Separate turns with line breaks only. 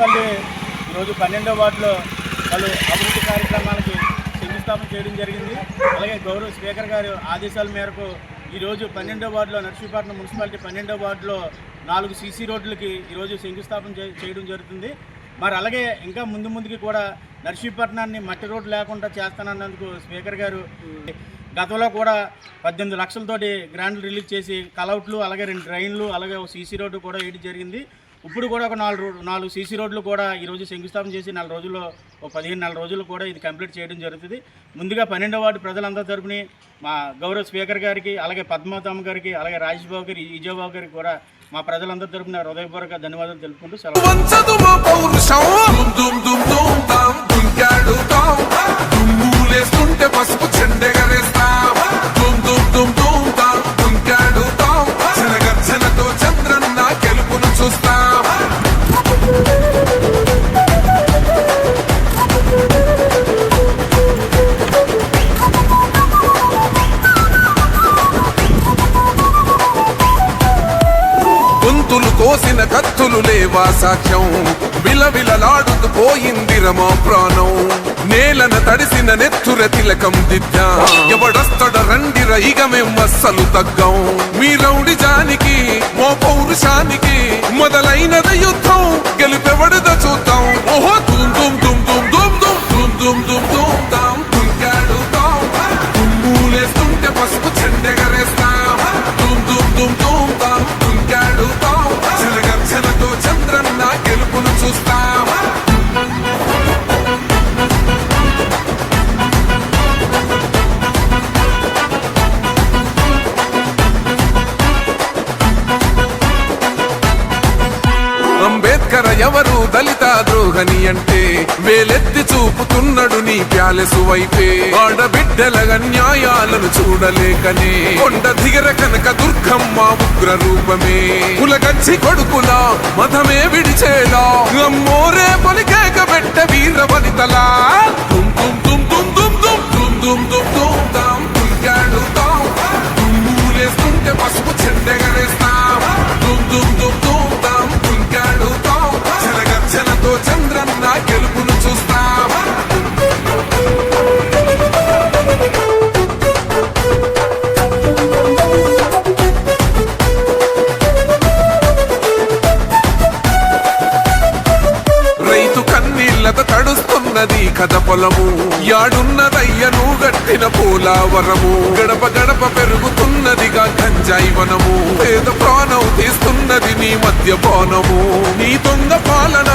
Municipality ఈరోజు 12వ వార్డులో పలు అభివృద్ధి కార్యక్రమాలకి శంకుస్థాపన చేయడం జరిగింది. అలాగే గౌరవ స్పీకర్ గారు ఆదేశాల మేరకు ఈరోజు 12వ వార్డులో నర్సీపట్నం మున్సిపాలిటీ 12వ వార్డులో 4 సీసీ రోడ్లకి ఈరోజు శంకుస్థాపన చేయడం జరుగుతుంది. మరి అలాగే ఇంకా ముందుకి కూడా నర్సీపట్నాన్ని మట్టి రోడ్డు లేకుండా చేస్తానన్నందుకు స్పీకర్ గారు గతంలో కూడా 18 లక్షలతోటి గ్రాంట్లు రిలీజ్ చేసి కలౌట్లు అలాగే 2 డ్రైన్లు అలాగే ఒక సీసీ రోడ్డు కూడా వేయడం జరిగింది. ఇప్పుడు కూడా ఒక 4 సీసీ రోడ్లు కూడా ఈరోజు శంకుస్థాపన చేసి 4 రోజుల్లో ఒక 15 రోజులు కూడా ఇది కంప్లీట్ చేయడం జరుగుతుంది. ముందుగా 12వ వార్డు ప్రజలందరి తరపుని మా గౌరవ స్పీకర్ గారికి అలాగే పద్మావతమ్మ గారికి అలాగే రాజేష్ బాబు గారికి విజయబాబు గారికి కూడా మా ప్రజలందరి తరపున హృదయపూర్వక ధన్యవాదాలు తెలుపుకుంటూ
కోసిన కత్తులు లేవా సాక్ష్యం, విలవిలలాడుతూ పోయింది రమా ప్రాణం. నేలన తడిసిన నెత్తుర తిలకం దిద్దా, ఎవడొస్తడ రండిర ఇక మేమస్సలు తగ్గం. మీ రౌడి జానికి మో పౌరుషానికి మొదలైనద యుద్ధం, గెలుపెవడద చూద్దాం. ఓహో దుమ్ దుమ్ దుమ్ దుమ్ దుమ్ దుమ్ దుమ్ దుమ్ దుమ్ దుమ్ దాం దుంకాడుతాం. దుమ్ములేస్తుంటే పసుపు చెండెగరేస్తాం. దుమ్ దుమ్ దుమ్ దుమ్ దాం దుంకాడుతాం. చలగర్చనతో చంద్రన్న గెలుపును చూస్తాం. అంబేద్కర్ ఎవరు దళిత ద్రోహని అంటే వేలెత్తి చూపుతున్నాడు నీ ప్యాలెసు వైపే. ఆడబిడ్డల న్యాయాలను చూడలేకనే కొండ దిగర కనక దుర్గమ్మ ఉగ్ర రూపమే. కులగచ్చి కొడుకుల మతమే విడిచేలా అమ్మోరే పలికేక పెట్ట వీర వనితలా. దుమ్ దుమ్ దుమ్ దుమ్ దుమ్ దుమ్ దుమ్ దుమ్ దుమ్ దుమ్ దాం దుంకాడుతాం. దుమ్ములేస్తుంటే పసుపు చెండెగరేస్తాం. దుమ్ దుమ్ దుమ్ దుమ్ దాం దుంకాడుతాం. చలగర్చనతో చంద్రన్న గెలుపును చూస్తాం. రైతు కన్నీళ్లతో తడుస్తున్నది కథ పొలము, యాడున్నదయ్యను గట్టిన పోలావరము. గడప గడప పెరుగుతున్నదిగా గంజాయి వనము, పేద ప్రాణం తీస్తున్నది నీ మధ్య పానము. నీ దొంగ పాలన